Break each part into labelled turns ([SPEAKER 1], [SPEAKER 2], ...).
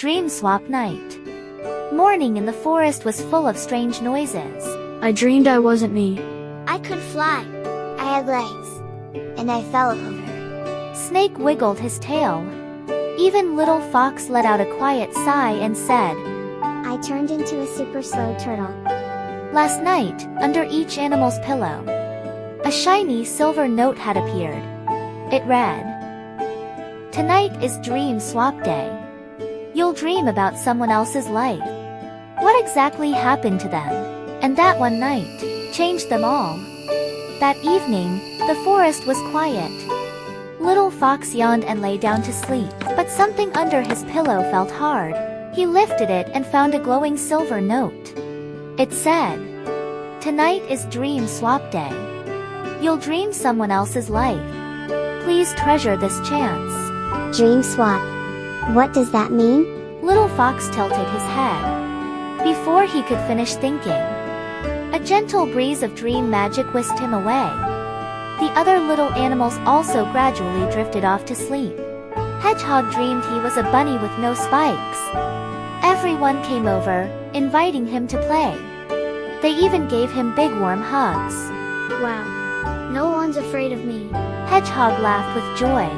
[SPEAKER 1] Dream Swap Night. Morning in the forest was full of strange noises.
[SPEAKER 2] I dreamed I wasn't me.
[SPEAKER 3] I could fly. I had legs. And I fell over.
[SPEAKER 1] Snake wiggled his tail. Even little fox let out a quiet sigh and said,
[SPEAKER 3] I turned into a super slow turtle.
[SPEAKER 1] Last night, under each animal's pillow, a shiny silver note had appeared. It read, Tonight is Dream Swap Day. You'll dream about someone else's life. What exactly happened to them? And that one night changed them all. That evening, the forest was quiet. Little fox yawned and lay down to sleep, but something under his pillow felt hard. He lifted it and found a glowing silver note. It said, Tonight is Dream Swap Day. You'll dream someone else's life. Please treasure this chance.
[SPEAKER 3] Dream swap. What does that mean?
[SPEAKER 1] Little fox tilted his head. Before he could finish thinking, a gentle breeze of dream magic whisked him away. The other little animals also gradually drifted off to sleep. Hedgehog dreamed he was a bunny with no spikes. Everyone came over, inviting him to play. They even gave him big warm hugs.
[SPEAKER 3] Wow. No one's afraid of me.
[SPEAKER 1] Hedgehog laughed with joy.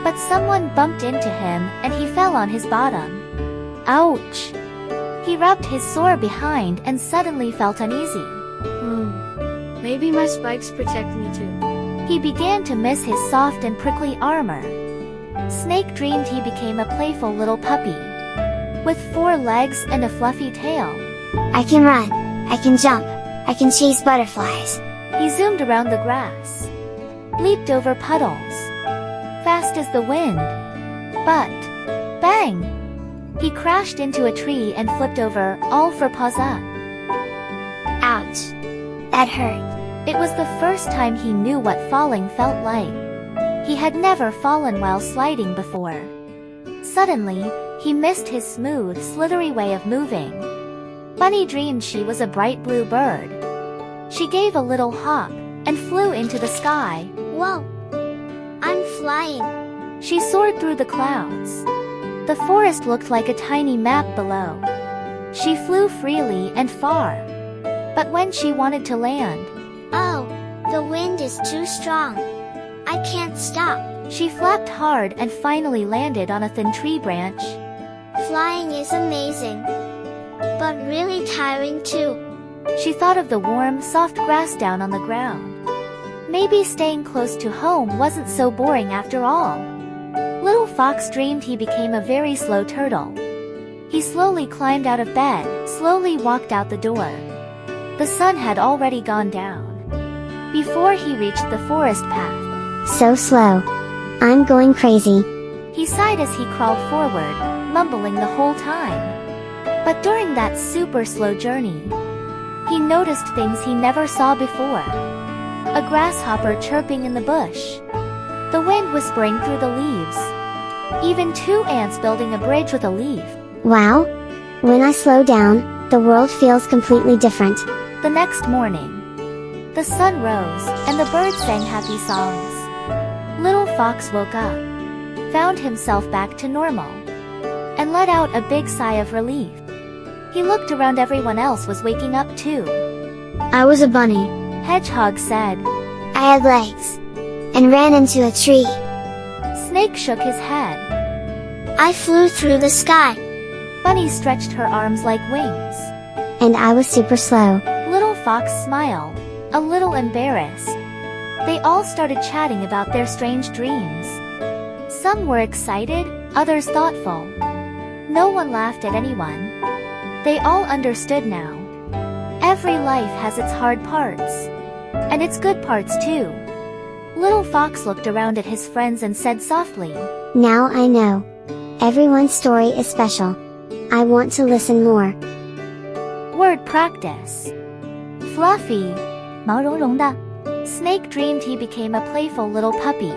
[SPEAKER 1] But someone bumped into him and he fell on his bottom. Ouch! He rubbed his sore behind and suddenly felt uneasy.
[SPEAKER 2] Maybe my spikes protect me too.
[SPEAKER 1] He began to miss his soft and prickly armor. Snake dreamed he became a playful little puppy with 4 legs and a fluffy tail.
[SPEAKER 3] I can run. I can jump. I can chase butterflies.
[SPEAKER 1] He zoomed around the grass, leaped over puddles, fast as the wind. But, bang! He crashed into a tree and flipped over, all for paws up.
[SPEAKER 3] Ouch. That hurt.
[SPEAKER 1] It was the first time he knew what falling felt like. He had never fallen while sliding before. Suddenly, he missed his smooth, slithery way of moving. Bunny dreamed she was a bright blue bird. She gave a little hop and flew into the sky.
[SPEAKER 3] Whoa. I'm flying.
[SPEAKER 1] She soared through the clouds. The forest looked like a tiny map below. She flew freely and far. But when she wanted to land,
[SPEAKER 3] Oh, the wind is too strong. I can't stop.
[SPEAKER 1] she flapped hard and finally landed on a thin tree branch.
[SPEAKER 3] Flying is amazing. But really tiring too.
[SPEAKER 1] She thought of the warm, soft grass down on the ground. Maybe staying close to home wasn't so boring after all. Little Fox dreamed he became a very slow turtle. He slowly climbed out of bed, slowly walked out the door. The sun had already gone down before he reached the forest path.
[SPEAKER 3] So slow. I'm going crazy.
[SPEAKER 1] He sighed as he crawled forward, mumbling the whole time. But during that super slow journey, he noticed things he never saw before. A grasshopper chirping in the bush, the wind whispering through the leaves, even 2 ants building a bridge with a leaf.
[SPEAKER 3] Wow. When I slow down, the world feels completely different.
[SPEAKER 1] The next morning, the sun rose, and the birds sang happy songs. Little Fox woke up, found himself back to normal, and let out a big sigh of relief. He looked around. Everyone else was waking up too.
[SPEAKER 2] I was a bunny.
[SPEAKER 1] Hedgehog said.
[SPEAKER 3] I had legs. And ran into a tree.
[SPEAKER 1] Snake shook his head.
[SPEAKER 3] I flew through the sky.
[SPEAKER 1] Bunny stretched her arms like wings.
[SPEAKER 3] And I was super slow.
[SPEAKER 1] Little Fox smiled, a little embarrassed. They all started chatting about their strange dreams. Some were excited, others thoughtful. No one laughed at anyone. They all understood now. Every life has its hard parts. And its good parts too. Little Fox looked around at his friends and said softly,
[SPEAKER 3] Now I know. Everyone's story is special. I want to listen more.
[SPEAKER 1] Word practice. Fluffy, 毛茸茸的. Snake dreamed he became a playful little puppy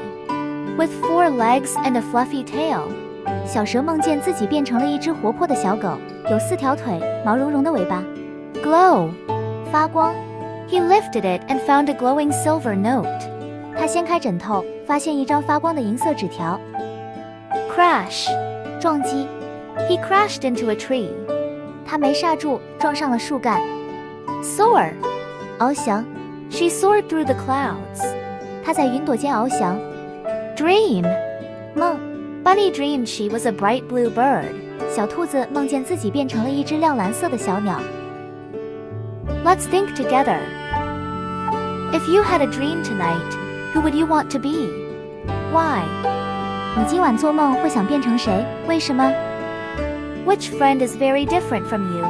[SPEAKER 1] with 4 legs and a fluffy tail.
[SPEAKER 4] 小蛇梦见自己变成了一只活泼的小狗，有4条腿，毛茸茸的尾巴。
[SPEAKER 1] Glow,
[SPEAKER 4] 发光。
[SPEAKER 1] he lifted it and found a glowing silver note.
[SPEAKER 4] 他掀开枕头，发现一张发光的银色纸条。
[SPEAKER 1] Crash,
[SPEAKER 4] 撞击。
[SPEAKER 1] He crashed into a tree.
[SPEAKER 4] 他没刹住，撞上了树干。
[SPEAKER 1] Soar.
[SPEAKER 4] 翱翔，
[SPEAKER 1] She soared through the clouds.
[SPEAKER 4] 他在云朵间翱翔。
[SPEAKER 1] Dream.
[SPEAKER 4] 梦，
[SPEAKER 1] Bunny dreamed she was a bright blue bird.
[SPEAKER 4] 小兔子梦见自己变成了一只亮蓝色的小鸟。
[SPEAKER 1] Let's think together. If you had a dream tonight, who would you want to be? Why?
[SPEAKER 4] 你今晚做梦会想变成谁？为什么？
[SPEAKER 1] Which friend is very different from you?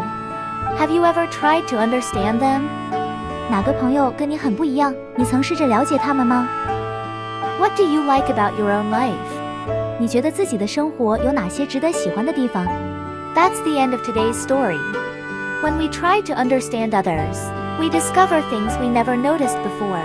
[SPEAKER 1] Have you ever tried to understand them?
[SPEAKER 4] 哪个朋友跟你很不一样？你曾试着了解他们吗？
[SPEAKER 1] What do you like about your own life?
[SPEAKER 4] 你觉得自己的生活有哪些值得喜欢的地方？
[SPEAKER 1] That's the end of today's story. When we try to understand others, we discover things we never noticed before.